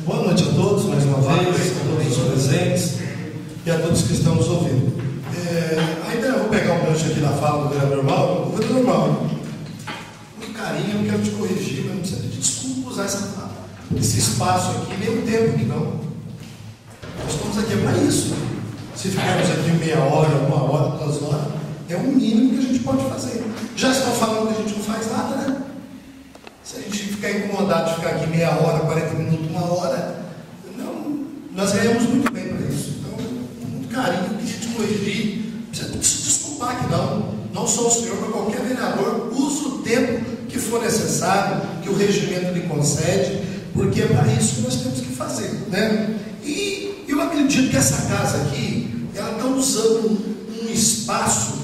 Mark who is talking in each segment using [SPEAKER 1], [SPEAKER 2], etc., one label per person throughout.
[SPEAKER 1] Boa noite a todos, mais uma vez, a todos os presentes e a todos que estão nos ouvindo. Ainda eu vou pegar um gancho aqui na fala do vereador Mauro. O vereador Mauro, com carinho, eu quero te corrigir, mas não precisa pedir desculpa por usar esse espaço aqui, nem o tempo que não. Nós estamos aqui para isso. Se ficarmos aqui meia hora, 1 hora, 2 horas, é o mínimo que a gente pode fazer. Já estão falando que a gente não faz nada, né? Se a gente ficar incomodado de ficar aqui meia hora, 40 minutos, 1 hora, não, nós ganhamos muito bem para isso. Então, com muito carinho, que a gente corrigir, não precisa se desculpar que não só o senhor, mas qualquer vereador, use o tempo que for necessário, que o regimento lhe concede, porque é para isso que nós temos que fazer, né? E eu acredito que essa casa aqui, ela está usando um espaço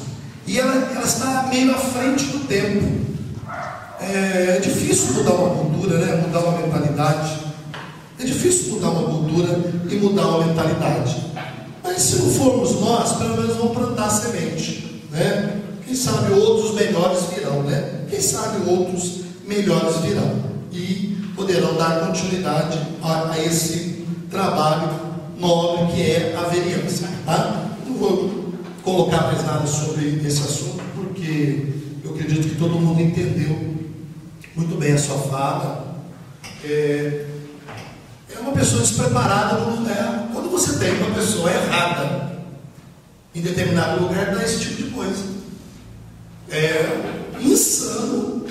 [SPEAKER 1] e ela está meio à frente do tempo. É difícil mudar uma cultura, né? Mudar uma mentalidade. É difícil mudar uma cultura e mudar uma mentalidade. Mas se não formos nós, pelo menos vamos plantar semente, né? Quem sabe outros melhores virão, né? Quem sabe outros melhores virão e poderão dar continuidade a esse trabalho nobre que é a vereança, tá? Não vou colocar mais nada sobre esse assunto, porque eu acredito que todo mundo entendeu muito bem a sua fala. É uma pessoa despreparada no lugar. Quando você tem uma pessoa errada em determinado lugar, dá esse tipo de coisa. É insano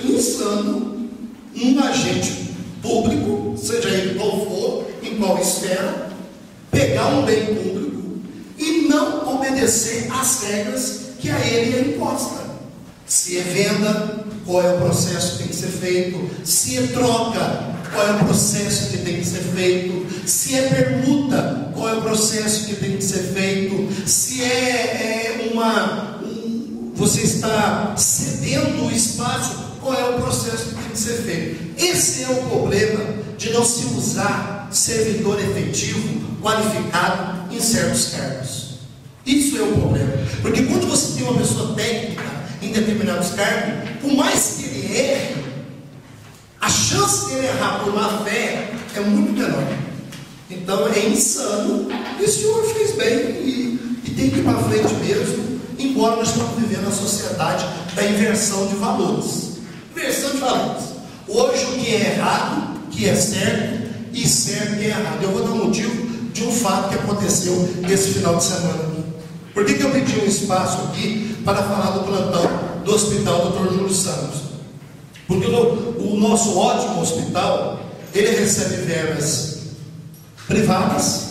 [SPEAKER 1] um agente público, seja ele qual for, em qual esfera, pegar um bem público e não obedecer às regras que a ele é imposta. Se é venda, qual é o processo que tem que ser feito? Se é troca, qual é o processo que tem que ser feito? Se é permuta, qual é o processo que tem que ser feito? Se você está cedendo o espaço, qual é o processo que tem que ser feito? Esse é o problema de não se usar servidor efetivo, qualificado em certos cargos. Isso é o problema. Porque quando você tem uma pessoa técnica em determinados cargos, por mais que ele erre, a chance de ele errar por má fé é muito menor. Então é insano. E o senhor fez bem e tem que ir para frente mesmo, embora nós estamos vivendo a sociedade da inversão de valores. Inversão de valores. Hoje o que é errado, que é certo, e certo que é errado. Eu vou dar um motivo de um fato que aconteceu esse final de semana. Por que eu pedi um espaço aqui para falar do plantão do Hospital Dr. Júlio Santos? Porque o nosso ótimo hospital, ele recebe verbas privadas,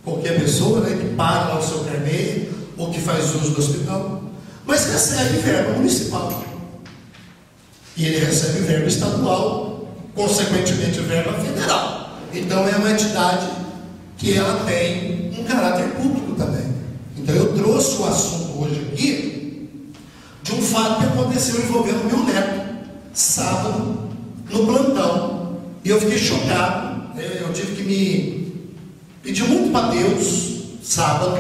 [SPEAKER 1] qualquer pessoa, né, que paga lá o seu carnê ou que faz uso do hospital, mas recebe verba municipal. E ele recebe verba estadual, consequentemente verba federal. Então é uma entidade que ela tem um caráter público também. Então eu trouxe o assunto hoje aqui de um fato que aconteceu envolvendo meu neto, sábado, no plantão. E eu fiquei chocado, né? Eu tive que me pedir muito para Deus, sábado,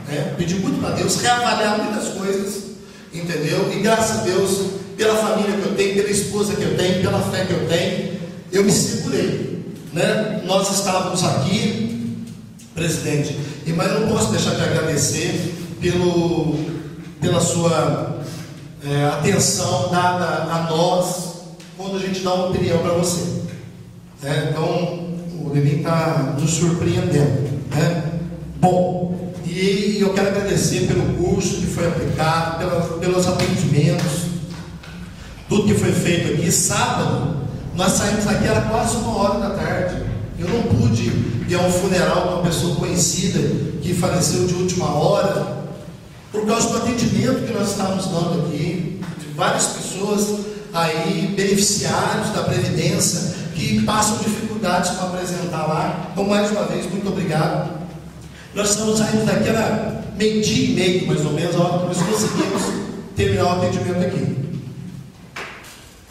[SPEAKER 1] né? Pedir muito para Deus, reavaliar muitas coisas, entendeu? E graças a Deus, pela família que eu tenho, pela esposa que eu tenho, pela fé que eu tenho, eu me segurei, né? Nós estávamos aqui, presidente, mas eu não posso deixar de agradecer pela sua atenção dada a nós quando a gente dá uma opinião para você, né? Então o Levin está nos surpreendendo, né? Bom, e eu quero agradecer pelo curso que foi aplicado, pelos atendimentos, tudo que foi feito aqui. Sábado nós saímos daqui, era quase 1h da tarde. Eu não pude ir a um funeral de uma pessoa conhecida que faleceu de última hora, por causa do atendimento que nós estávamos dando aqui, de várias pessoas aí, beneficiários da Previdência, que passam dificuldades para apresentar lá. Então, mais uma vez, muito obrigado. Nós estamos saindo daqui, era 12h30, mais ou menos, a hora que nós conseguimos terminar o atendimento aqui.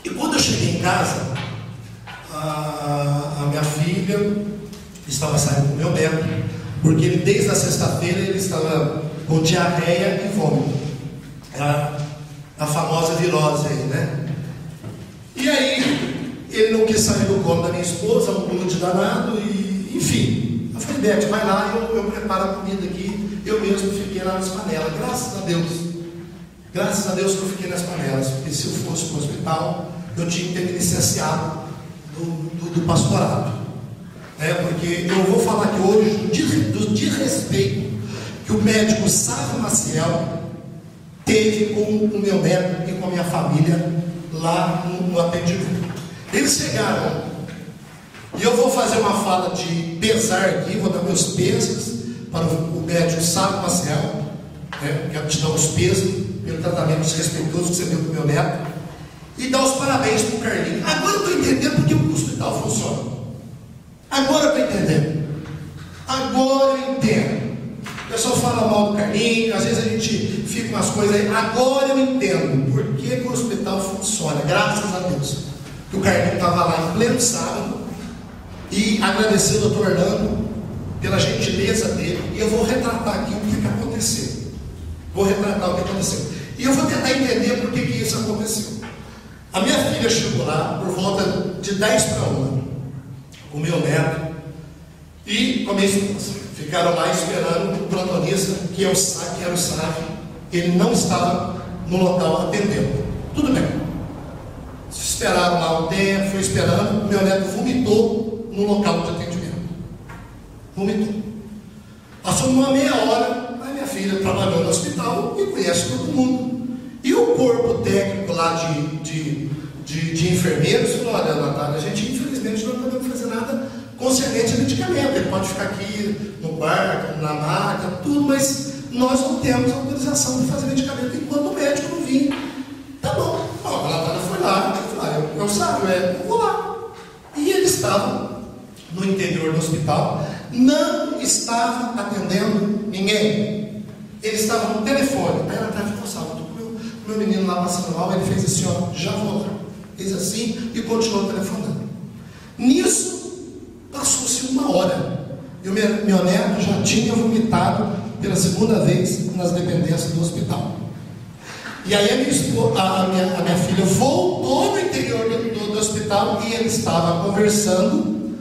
[SPEAKER 1] E quando eu cheguei em casa, a minha filha estava saindo com o meu neto, porque ele, desde a sexta-feira, ele estava com diarreia e vômito, a famosa virose aí, né? E aí ele não quis sair do colo da minha esposa, um grude danado, e enfim. Eu falei, Beth, vai lá, eu preparo a comida aqui. Eu mesmo fiquei lá nas panelas, graças a Deus. Graças a Deus que eu fiquei nas panelas, porque se eu fosse para o hospital, eu tinha que ter me licenciado do pastorado. Porque eu vou falar aqui hoje do desrespeito que o médico Sávio Maciel teve com o meu neto e com a minha família lá no atendimento. Eles chegaram, e eu vou fazer uma fala de pesar aqui, vou dar meus pesos para o médico Sávio Maciel, quero te dar os pesos pelo tratamento desrespeitoso que você deu para o meu neto, e dar os parabéns para o Carlinhos. Agora eu estou entendendo porque o hospital funciona. Agora eu estou entendendo. Agora eu entendo. O pessoal fala mal do Carlinhos, às vezes a gente fica com umas coisas aí. Agora eu entendo por que o hospital funciona, graças a Deus. Que o Carlinhos estava lá em pleno sábado e agradecer o doutor Orlando pela gentileza dele. E eu vou retratar aqui o que aconteceu. Vou retratar o que aconteceu. E eu vou tentar entender por que isso aconteceu. A minha filha chegou lá por volta de 10 para 1, com o meu neto e com a minha esposa. Ficaram lá esperando o plantonista, que era o Sávio. Ele não estava no local atendendo. Tudo bem. Esperaram lá um tempo, foi esperando. O meu neto vomitou no local de atendimento. Vomitou. Passou uma meia hora. A minha filha trabalhou no hospital e conhece todo mundo. E o corpo técnico lá de enfermeiros falou: olha, Natália, a gente infelizmente não podemos fazer nada concernente a medicamento. Ele pode ficar aqui no quarto, na maca, tudo, mas nós não temos autorização de fazer medicamento enquanto o médico não vir. Tá bom. A Natália foi lá, eu sabe, eu vou lá. E ele estava no interior do hospital, não estava atendendo ninguém. Ele estava no telefone. Aí a Natália falou: salve, meu menino lá passando mal, ele fez assim, ó, já vou lá. Fez assim e continuou telefonando. Nisso, passou-se uma hora. E o meu neto já tinha vomitado pela segunda vez nas dependências do hospital. E aí a minha filha voltou no interior do hospital e ele estava conversando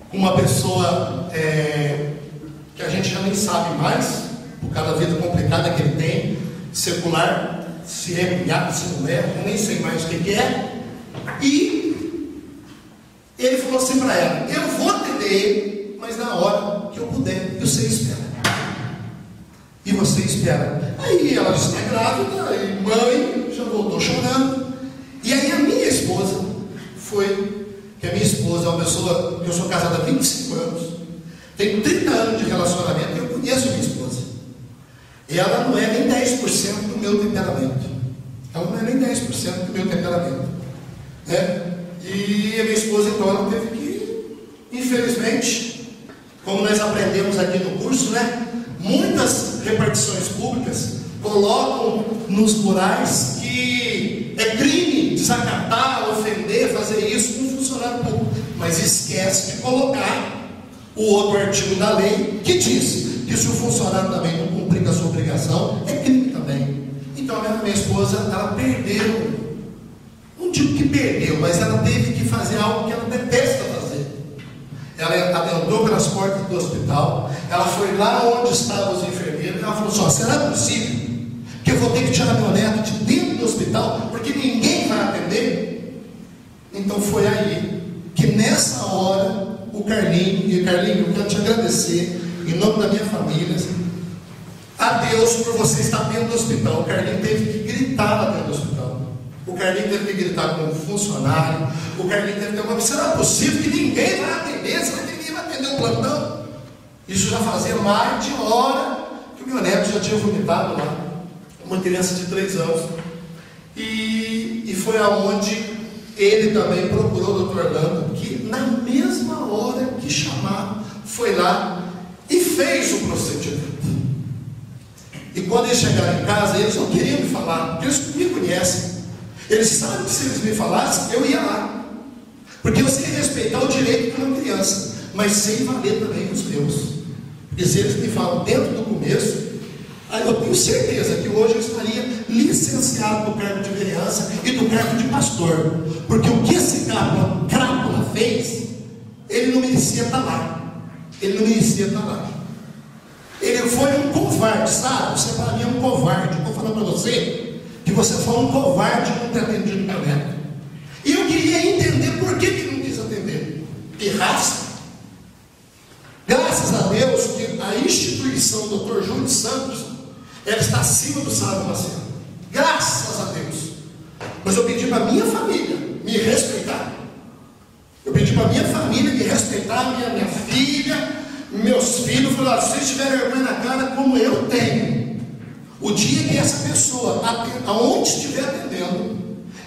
[SPEAKER 1] com uma pessoa que a gente já nem sabe mais, por causa da vida complicada que ele tem, secular, se é cunhado, se não é, eu nem sei mais o que é. E ele falou assim para ela: eu vou atender ele, mas na hora que eu puder, e você espera. E você espera. Aí ela está grávida, e mãe já voltou chorando. E aí a minha esposa que a minha esposa é uma pessoa, eu sou casada há 25 anos, tenho 30 anos de relacionamento, e eu conheço a minha esposa. Ela não é nem 10% do meu temperamento. Ela não é nem 10% do meu temperamento. E a minha esposa, então, ela teve que, infelizmente, como nós aprendemos aqui no curso, muitas repartições públicas colocam nos murais que é crime desacatar, ofender, fazer isso com um funcionário público, mas esquece de colocar o outro artigo da lei que diz que se o funcionário também não cumprir com a sua obrigação, é crime também. Então a minha esposa, ela perdeu, não digo que perdeu, mas ela teve que fazer algo que ela detesta fazer. Ela adentrou pelas portas do hospital, ela foi lá onde estavam os enfermeiros, ela falou assim: será possível que eu vou ter que tirar meu neto de dentro do hospital, porque ninguém vai atender? Então foi aí que nessa hora o Carlinhos, eu quero te agradecer em nome da minha família, a Deus por você estar dentro do hospital. O Carlinhos teve que gritar lá dentro do hospital. O Carlinhos teve que gritar com um funcionário. O Carlinhos teve que ter será possível que ninguém vai atender? Será que ninguém vai atender o plantão? Isso já fazia mais de hora que o meu neto já tinha vomitado lá. Uma criança de 3 anos. E foi aonde ele também procurou o doutor Orlando, que na mesma hora que chamaram, foi lá e fez o procedimento. E quando eles chegaram em casa, eles não queriam me falar, porque eles me conhecem. Eles sabem que se eles me falassem, eu ia lá. Porque eu sei respeitar o direito de uma criança, mas sem valer também os meus. Porque se eles me falam dentro do começo, Aí eu tenho certeza que hoje eu estaria licenciado do cargo de vereança e do cargo de pastor, porque o que esse crápula fez, ele não merecia estar lá. Ele não merecia estar lá. Ele foi um covarde, sabe? Você para mim é um covarde. Estou falando para você que você foi um covarde não ter atendido meu neto. E eu queria entender por que ele não quis atender. Pirraça. Graças a Deus que a instituição do Dr. Júlio Santos, ela está acima do Sábio Maciel. Graças a Deus. Mas eu pedi para a minha família me respeitar. Eu pedi para a minha família me respeitar, minha filha, meus filhos. Falaram: se vocês tiverem vergonha na cara como eu tenho, o dia que essa pessoa, aonde estiver atendendo,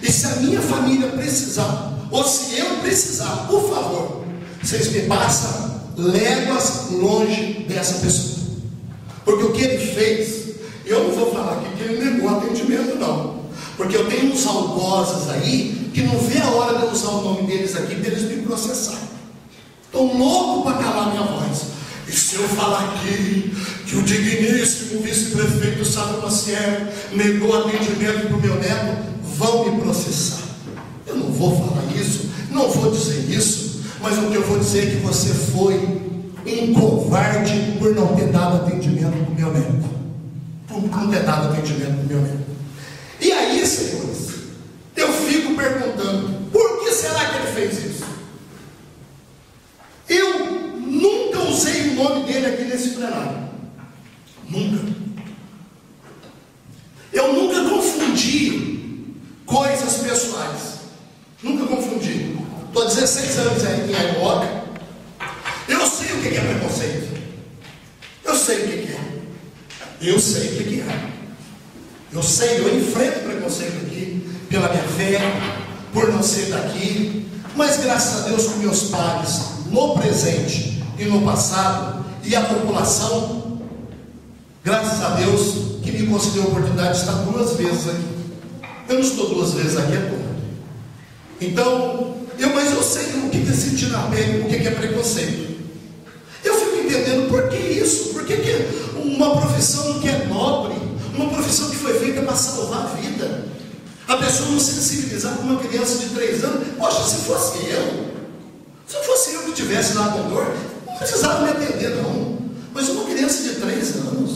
[SPEAKER 1] e se a minha família precisar, ou se eu precisar, por favor, vocês me passam léguas longe dessa pessoa. Porque o que ele fez, eu não vou falar aqui que ele negou atendimento, não. Porque eu tenho uns algozes aí que não vê a hora de eu usar o nome deles aqui para eles me processarem. Estou louco para calar minha voz. E se eu falar aqui que o digníssimo vice-prefeito Sábio Maciel negou atendimento para o meu neto, vão me processar. Eu não vou falar isso, não vou dizer isso, mas o que eu vou dizer é que você foi um covarde por não ter dado atendimento para o meu neto. Por não ter dado atendimento para o meu neto. E aí, senhores, eu fico perguntando: por que será que ele fez isso? Eu nunca usei o nome dele aqui nesse plenário. Nunca. Eu nunca confundi coisas pessoais. Nunca confundi. Estou há 16 anos aí em Airoca. Eu sei o que é preconceito. Eu sei o que é. Eu sei o que é. Eu sei, eu enfrento preconceito aqui pela minha fé, por não ser daqui. Mas graças a Deus que meus pais, no presente e no passado, e a população, graças a Deus que me concedeu a oportunidade de estar 2 vezes aqui. Eu não estou 2 vezes aqui, é pouco. Então, mas eu sei o que é sentir na pele, o que é preconceito. Eu fico entendendo por que isso, por que uma profissão que é nobre, uma profissão que foi feita para salvar a vida, a pessoa não sensibilizar com uma criança de 3 anos. Poxa, se fosse eu que estivesse lá com dor, não precisava me atender não. Mas uma criança de 3 anos,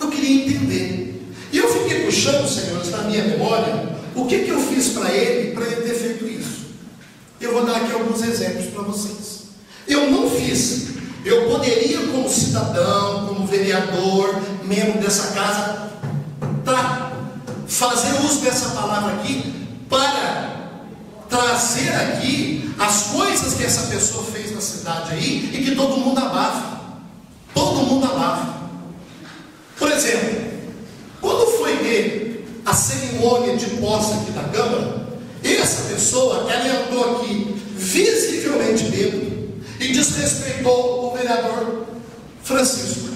[SPEAKER 1] eu queria entender. E eu fiquei puxando, senhores, na minha memória, o que eu fiz para ele ter feito isso. Eu vou dar aqui alguns exemplos para vocês. Eu não fiz. Eu poderia, como cidadão, como vereador, membro dessa casa, fazer uso dessa palavra aqui para trazer aqui as coisas que essa pessoa fez na cidade aí e que todo mundo abafa. Todo mundo abafa. Por exemplo, quando foi ver a cerimônia de posse aqui da Câmara, essa pessoa, ela andou aqui visivelmente bêbado e desrespeitou o vereador Francisco,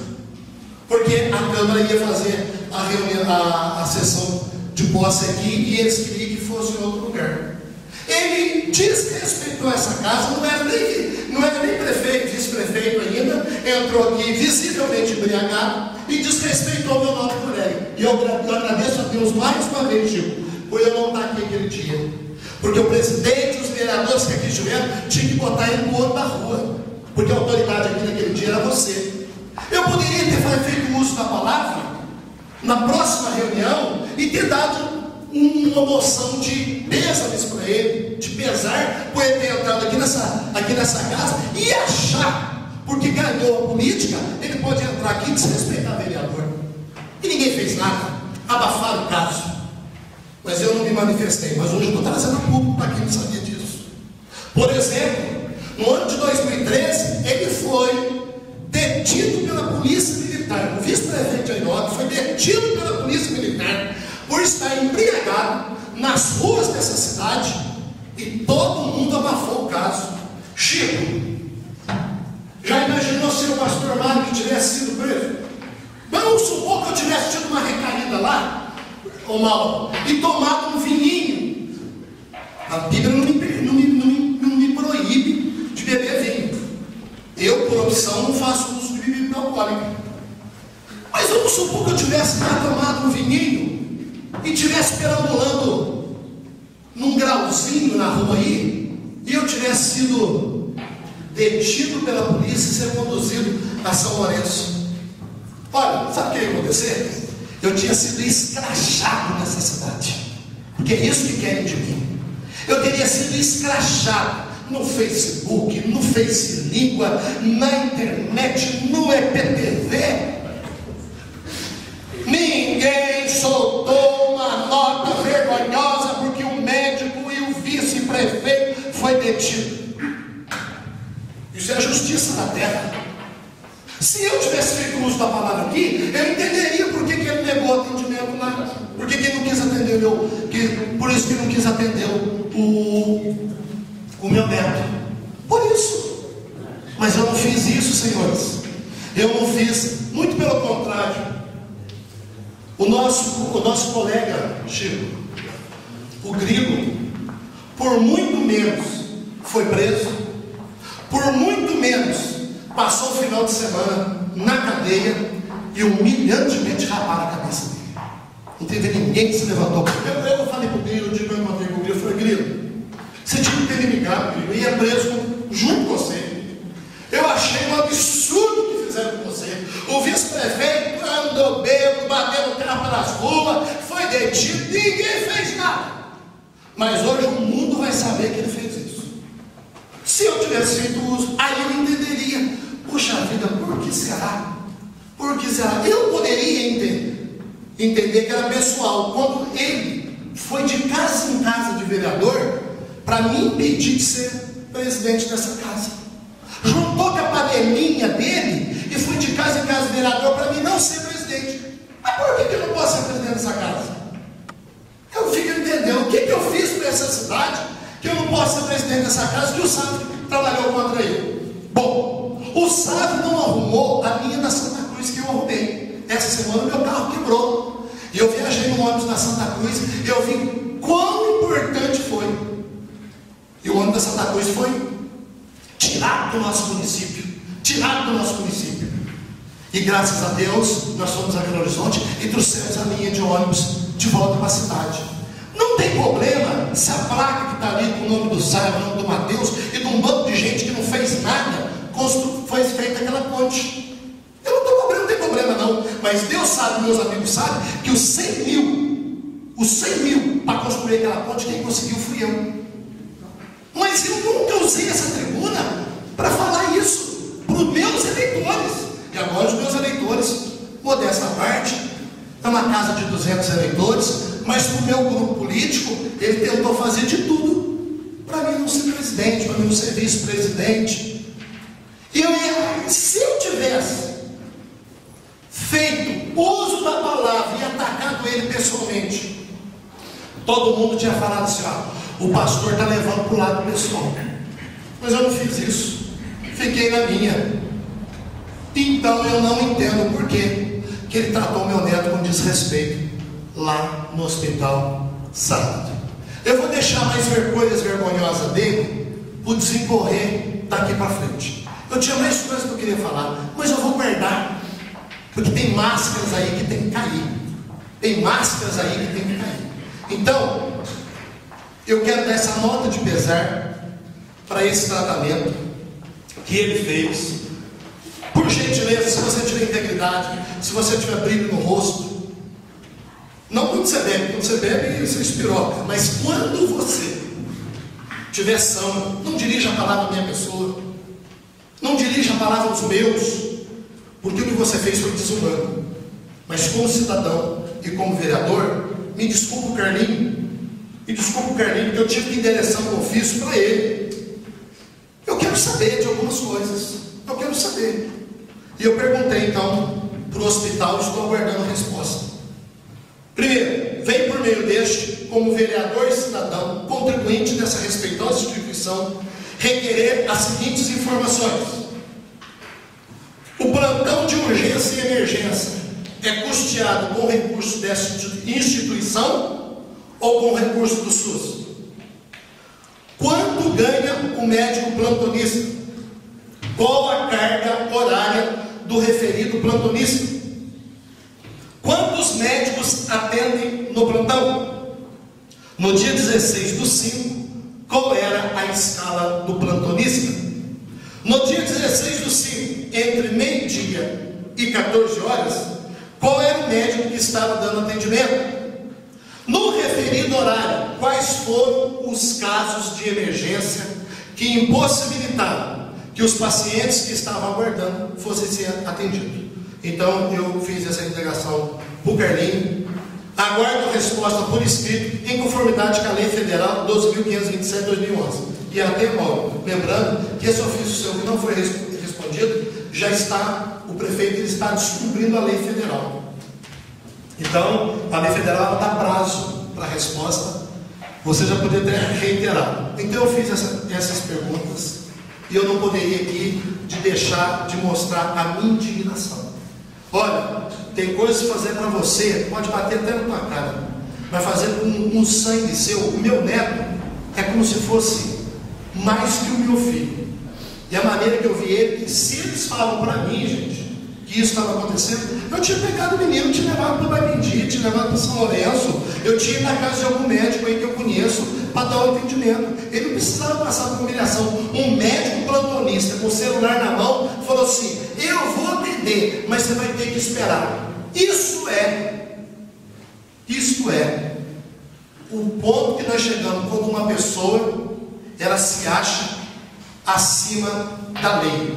[SPEAKER 1] porque a Câmara ia fazer a reunião, a sessão de posse aqui, e eles queriam que fosse em outro lugar. Ele desrespeitou essa casa, não era nem prefeito, vice-prefeito ainda, entrou aqui visivelmente embriagado e desrespeitou meu nome por ele. E eu agradeço a Deus mais uma vez, Chico, por eu não estar aqui aquele dia. Porque o presidente e os vereadores que aqui estiveram tinham que botar ele no outro da rua, porque a autoridade aqui naquele dia era você. Eu poderia ter feito uso da palavra na próxima reunião e ter dado uma moção de pêsames para ele, de pesar por ele ter entrado aqui nessa casa e achar, porque ganhou a política, ele pode entrar aqui e desrespeitar o vereador. E ninguém fez nada, abafaram o caso. Mas eu não me manifestei, mas hoje estou trazendo a público para quem não sabia disso. Por exemplo, no ano de 2013, ele foi detido pela polícia militar. O vice-prefeito de Airoca foi detido pela polícia militar por estar embriagado nas ruas dessa cidade, e todo mundo abafou o caso. Chico, já imaginou se o pastor Mário que tivesse sido preso? Vamos supor que eu tivesse tido uma recaída lá, ô Mauro, e tomado um vinho. A Bíblia não me proíbe de beber vinho. Eu, por opção, não faço uso de bebida alcoólica. Mas vamos supor que eu tivesse lá tomado um vinhinho e estivesse perambulando num grauzinho na rua aí, e eu tivesse sido detido pela polícia e ser conduzido a São Lourenço, olha, sabe o que ia acontecer? Eu tinha sido escrachado nessa cidade, porque é isso que querem de mim. Eu teria sido escrachado no Facebook, no Face Língua, na internet, no EPTV. Ninguém soltou uma nota vergonhosa porque o médico e o vice-prefeito foi detido. Isso é a justiça da terra. Se eu tivesse feito uso da palavra aqui, eu entenderia por que ele negou atendimento lá, por que ele não quis atender por isso que ele não quis atender o meu neto. Por isso. Mas eu não fiz isso, senhores. Eu não fiz, muito pelo contrário. O nosso colega Chico, o Grilo, por muito menos foi preso, por muito menos passou o final de semana na cadeia e humilhantemente raparam a cabeça dele. Não teve ninguém que se levantou. Eu falei para o Grilo, eu digo, eu encontrei com o Grilo, eu falei, Grilo, você tinha que ter me ligado, Grilo, eu ia preso junto com você. Eu achei um absurdo o que fizeram com você. O vice-prefeito andou bêbado, bateu o carro pelas ruas, foi detido, ninguém fez nada. Mas hoje o mundo vai saber que ele fez isso. Se eu tivesse feito uso, aí eu entenderia. Puxa vida, por que será? Por que será? Eu poderia entender que era pessoal. Quando ele foi de casa em casa de vereador para me impedir de ser presidente dessa casa. Juntou com a panelinha dele e foi de casa em casa de vereador para mim não ser presidente. Mas por que eu não posso ser presidente dessa casa? Eu fico entendendo. O que eu fiz para essa cidade que eu não posso ser presidente dessa casa, que o Sávio trabalhou contra ele? Bom, o Sávio não arrumou a linha da Santa Cruz que eu arrumei. Essa semana meu carro quebrou. E eu viajei no ônibus da Santa Cruz e eu vi quão importante foi. E o ônibus da Santa Cruz foi tirado do nosso município. Tirado do nosso município. E graças a Deus, nós fomos a Belo Horizonte e trouxemos a linha de ônibus de volta para a cidade. Não tem problema se a placa que está ali com o nome do Sávio, o nome do Mateus e de um bando de gente que não fez nada, foi feita aquela ponte. Eu não estou cobrando, não tem problema não. Mas Deus sabe, meus amigos sabem, que os 100 mil para construir aquela ponte, quem conseguiu fui eu. Mas eu nunca usei essa tribuna para falar isso para os meus eleitores. E agora os meus eleitores, modesta parte, é uma casa de 200 eleitores, mas para o meu grupo político, ele tentou fazer de tudo para mim não ser presidente, para mim não ser vice-presidente. E se eu tivesse feito uso da palavra e atacado ele pessoalmente, todo mundo tinha falado assim, ó, o pastor está levando para o lado pessoal. Mas eu não fiz isso, fiquei na minha. Então eu não entendo por que ele tratou meu neto com desrespeito lá no hospital sábado. Eu vou deixar mais coisas vergonhosas dele para desencorrer daqui para frente. Eu tinha mais coisas que eu queria falar, mas eu vou guardar, porque tem máscaras aí que tem que cair. Tem máscaras aí que tem que cair. Então, eu quero dar essa nota de pesar para esse tratamento que ele fez. Por gentileza, se você tiver integridade, se você tiver brilho no rosto, não quando você bebe você espiroca, mas quando você tiver são, não dirija a palavra à minha pessoa, não dirija a palavra aos meus, porque o que você fez foi desumano. Mas como cidadão e como vereador, me desculpa o Carlinho, porque eu tive que endereçar um ofício para ele. Eu quero saber de algumas coisas, eu quero saber. E eu perguntei então para o hospital e estou aguardando a resposta. Primeiro, vem por meio deste, como vereador e cidadão, contribuinte dessa respeitosa instituição, requerer as seguintes informações. O plantão de urgência e emergência é custeado com recurso dessa instituição ou com recurso do SUS? Quanto ganha o médico plantonista? Qual a carga horária do referido plantonista? Quanto quantos médicos atendem no plantão? No dia 16/5, qual era a escala do plantonista? No dia 16/5, entre meio-dia e 14 horas, qual era o médico que estava dando atendimento? No referido horário, quais foram os casos de emergência que impossibilitaram que os pacientes que estavam aguardando fossem ser atendidos? Então eu fiz essa indagação para o Carlinho. Aguardo resposta por escrito, em conformidade com a Lei Federal 12.527/2011. E até agora, lembrando que esse ofício seu que não foi respondido, já está, o prefeito ele está descumprindo a Lei Federal. Então, a Lei Federal dá prazo para a resposta, você já poderia ter reiterado. Então eu fiz essas perguntas, e eu não poderia aqui deixar de mostrar a minha indignação. Olha, tem coisas para fazer para você, pode bater até na tua cara, mas fazer com um sangue seu. O meu neto é como se fosse mais que o meu filho. E a maneira que eu vi ele, se eles falam para mim, gente, que isso estava acontecendo, eu tinha pegado o menino, tinha levado para o Baipendi, tinha levado para São Lourenço, eu tinha ido na casa de algum médico aí que eu conheço para dar um atendimento. Ele não precisava passar por humilhação. Um médico plantonista com o celular na mão falou assim: eu vou atender, mas você vai ter que esperar. Isto é o ponto que nós chegamos quando uma pessoa ela se acha acima da lei.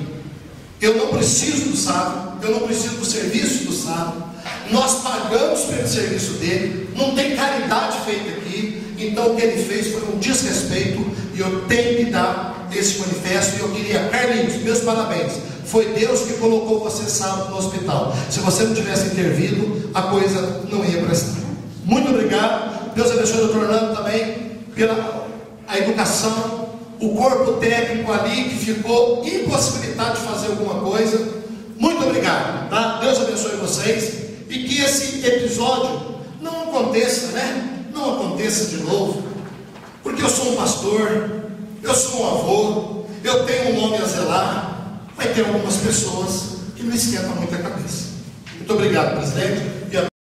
[SPEAKER 1] Eu não preciso do sábado, eu não preciso do serviço do sábado, nós pagamos pelo serviço dele, não tem caridade feita aqui. Então o que ele fez foi um desrespeito, e eu tenho que dar esse manifesto. E eu queria, Carlinhos, meus parabéns, foi Deus que colocou você sábado no hospital. Se você não tivesse intervido, a coisa não ia prestar. Muito obrigado, Deus abençoe o doutor Orlando também pela a educação, o corpo técnico ali que ficou impossibilitado de fazer alguma coisa. Muito obrigado, tá? Deus abençoe vocês, e que esse episódio não aconteça, né? Não aconteça de novo, porque eu sou um pastor, eu sou um avô, eu tenho um nome a zelar. Vai ter algumas pessoas que não esquentam muito a cabeça. Muito obrigado, presidente.